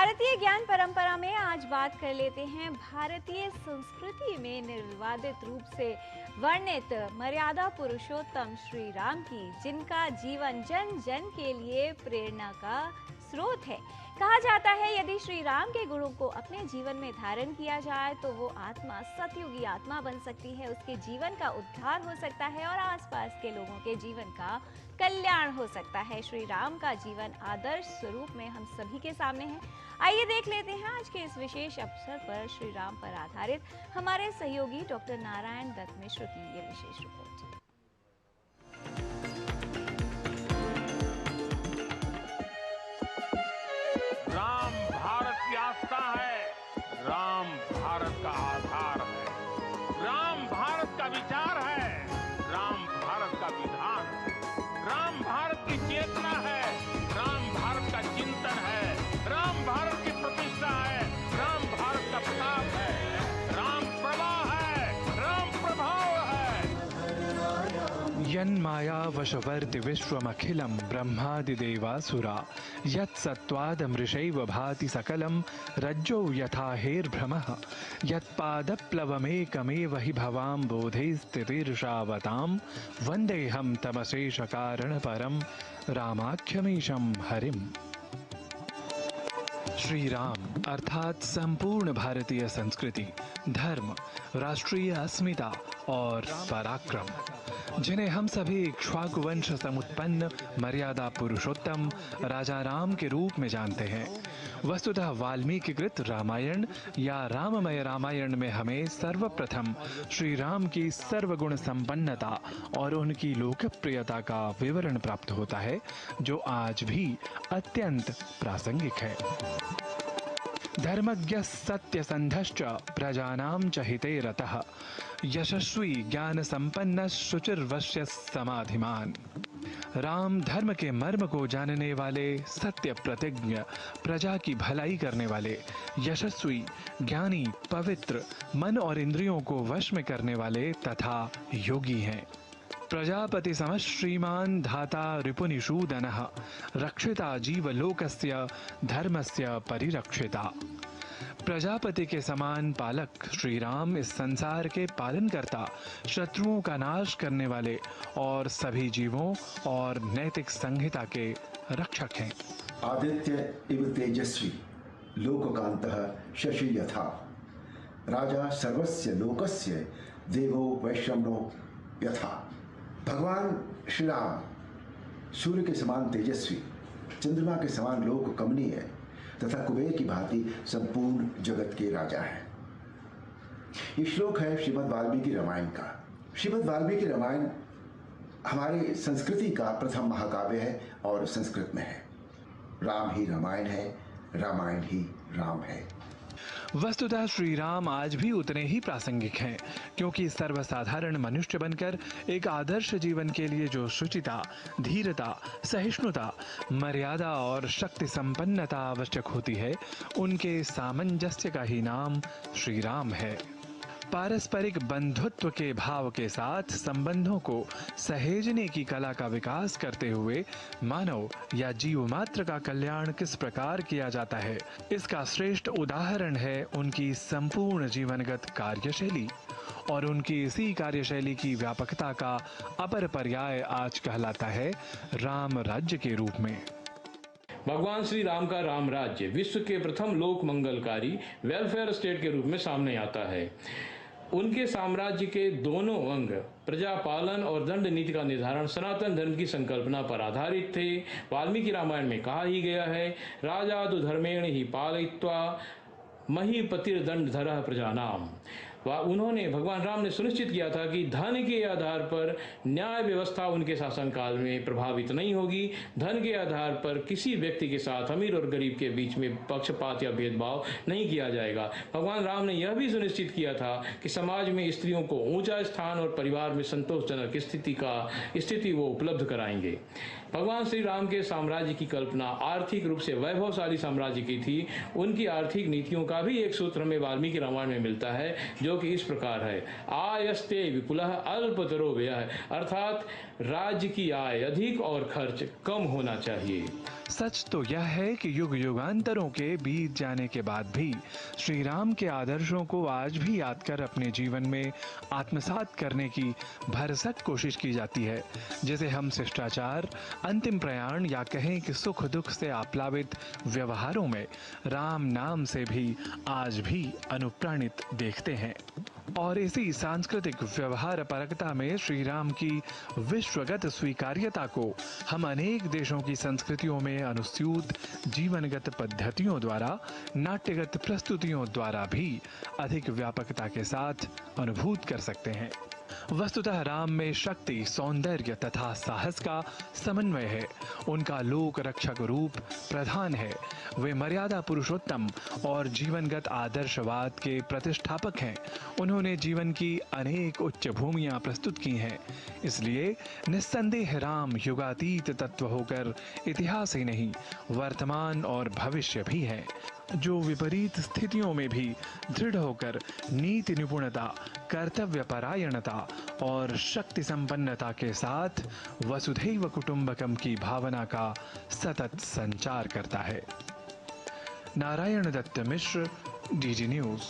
भारतीय ज्ञान परंपरा में आज बात कर लेते हैं भारतीय संस्कृति में निर्विवादित रूप से वर्णित मर्यादा पुरुषोत्तम श्री राम की, जिनका जीवन जन जन के लिए प्रेरणा का स्रोत है। कहा जाता है यदि श्री राम के गुणों को अपने जीवन में धारण किया जाए तो वो आत्मा सतयुगी आत्मा बन सकती है, उसके जीवन का उद्धार हो सकता है और आसपास के लोगों के जीवन का कल्याण हो सकता है। श्री राम का जीवन आदर्श स्वरूप में हम सभी के सामने है। आइए देख लेते हैं आज के इस विशेष अवसर पर श्री राम पर आधारित हमारे सहयोगी डॉक्टर नारायण दत्त मिश्र की ये विशेष रिपोर्ट। राम भारत की आस्था है, राम भारत का आधार है, राम भारत का विचार है, राम भारत का विधान है, राम भारत की चेतना है, राम भारत का चिंतन है, राम भारत की प्रतिष्ठा है, राम भारत का प्रताप है, राम प्रवाह है, राम प्रभाव है। यन्माया वशवर्ति विश्वमखिलं ब्रह्मादिदेवासुरा यत्सत्त्वादमृषैव भाति सकलं रज्जौ यथा हेर्भ्रमः यत्पादप्लवमेकमेव हि भवां बोधे स्थितिर्षावतां वन्देऽहं तमशेषकारणपरं रामाख्यमीशं हरिम्। श्री राम अर्थात संपूर्ण भारतीय संस्कृति, धर्म, राष्ट्रीय अस्मिता और पराक्रम, जिन्हें हम सभी इक्ष्वाकु वंश समुत्पन्न मर्यादा पुरुषोत्तम राजा राम के रूप में जानते हैं। वस्तुतः वाल्मीकि कृत रामायण या राममय रामायण में हमें सर्वप्रथम श्री राम की सर्वगुण संपन्नता और उनकी लोकप्रियता का विवरण प्राप्त होता है, जो आज भी अत्यंत प्रासंगिक है। धर्मज्ञ सत्यसंधश्च प्रजानां च हिते रतः यशस्वी ज्ञान संपन्न शुचिर्वश्य समाधिमान। राम धर्म के मर्म को जानने वाले, सत्य प्रतिज्ञ, प्रजा की भलाई करने वाले, यशस्वी, ज्ञानी, पवित्र, मन और इंद्रियों को वश में करने वाले तथा योगी हैं। प्रजापति समः श्रीमान धाता रिपुनिषूदनः रक्षिता जीवलोकस्य धर्मस्य परिरक्षिता। प्रजापति के समान पालक श्री राम इस संसार के पालन करता, शत्रुओं का नाश करने वाले और सभी जीवों और नैतिक संहिता के रक्षक हैं। आदित्य इव तेजस्वी लोककांतः शशि यथा राजा सर्वस्य लोकस्य देवो वैश्रवणो यथा। भगवान श्री राम सूर्य के समान तेजस्वी, चंद्रमा के समान लोक कमनीय तथा कुबेर की भांति संपूर्ण जगत के राजा हैं। ये श्लोक है श्रीमद् वाल्मीकि रामायण का। श्रीमद् वाल्मीकि रामायण हमारी संस्कृति का प्रथम महाकाव्य है और संस्कृत में है। राम ही रामायण है, रामायण ही राम है। वस्तुतः श्री राम आज भी उतने ही प्रासंगिक हैं, क्योंकि सर्वसाधारण मनुष्य बनकर एक आदर्श जीवन के लिए जो शुचिता, धीरता, सहिष्णुता, मर्यादा और शक्ति संपन्नता आवश्यक होती है, उनके सामंजस्य का ही नाम श्री राम है। पारस्परिक बंधुत्व के भाव के साथ संबंधों को सहेजने की कला का विकास करते हुए मानव या जीव मात्र का कल्याण किस प्रकार किया जाता है, इसका श्रेष्ठ उदाहरण है उनकी संपूर्ण जीवनगत कार्यशैली। और उनकी इसी कार्यशैली की व्यापकता का अपर पर्याय आज कहलाता है राम राज्य के रूप में। भगवान श्री राम का राम राज्य विश्व के प्रथम लोक मंगलकारी वेलफेयर स्टेट के रूप में सामने आता है। उनके साम्राज्य के दोनों अंग प्रजा पालन और दंड नीति का निर्धारण सनातन धर्म की संकल्पना पर आधारित थे। वाल्मीकि रामायण में कहा ही गया है, राजा तो धर्मेण ही पालयित्वा महीपतिर्दंड धरः प्रजानाम। उन्होंने, भगवान राम ने सुनिश्चित किया था कि धन के आधार पर न्याय व्यवस्था उनके शासनकाल में प्रभावित नहीं होगी। धन के आधार पर किसी व्यक्ति के साथ अमीर और गरीब के बीच में पक्षपात या भेदभाव नहीं किया जाएगा। भगवान राम ने यह भी सुनिश्चित किया था कि समाज में स्त्रियों को ऊंचा स्थान और परिवार में संतोषजनक स्थिति वो उपलब्ध कराएंगे। भगवान श्री राम के साम्राज्य की कल्पना आर्थिक रूप से वैभवशाली साम्राज्य की थी। उनकी आर्थिक नीतियों का भी एक सूत्र में वाल्मीकि रामायण में मिलता है, जो कि इस प्रकार है, आयस्ते विपुलः अल्पतरो व्ययः, अर्थात राज्य की आय अधिक और खर्च कम होना चाहिए। सच तो यह है कि युग युगांतरों के बीत जाने के बाद भी श्री राम के आदर्शों को आज भी याद कर अपने जीवन में आत्मसात करने की भरसक कोशिश की जाती है, जिसे हम शिष्टाचार, अंतिम प्रयाण या कहें कि सुख दुख से आप्लावित व्यवहारों में राम नाम से भी आज भी अनुप्राणित देखते हैं। और इसी सांस्कृतिक व्यवहार परकता में श्री राम की विश्वगत स्वीकार्यता को हम अनेक देशों की संस्कृतियों में अनुस्यूत जीवनगत पद्धतियों द्वारा, नाट्यगत प्रस्तुतियों द्वारा भी अधिक व्यापकता के साथ अनुभूत कर सकते हैं। वस्तुतः राम में शक्ति, सौंदर्य तथा साहस का समन्वय है। उनका लोक रक्षक रूप प्रधान है। वे मर्यादा पुरुषोत्तम और जीवनगत आदर्शवाद के प्रतिष्ठापक हैं। उन्होंने जीवन की अनेक उच्च भूमियां प्रस्तुत की हैं। इसलिए निस्संदेह राम युगातीत तत्व होकर इतिहास ही नहीं, वर्तमान और भविष्य भी है, जो विपरीत स्थितियों में भी दृढ़ होकर नीति निपुणता, कर्तव्य परायणता और शक्ति संपन्नता के साथ वसुधैव कुटुंबकम की भावना का सतत संचार करता है। नारायण दत्त मिश्र, डीडी न्यूज।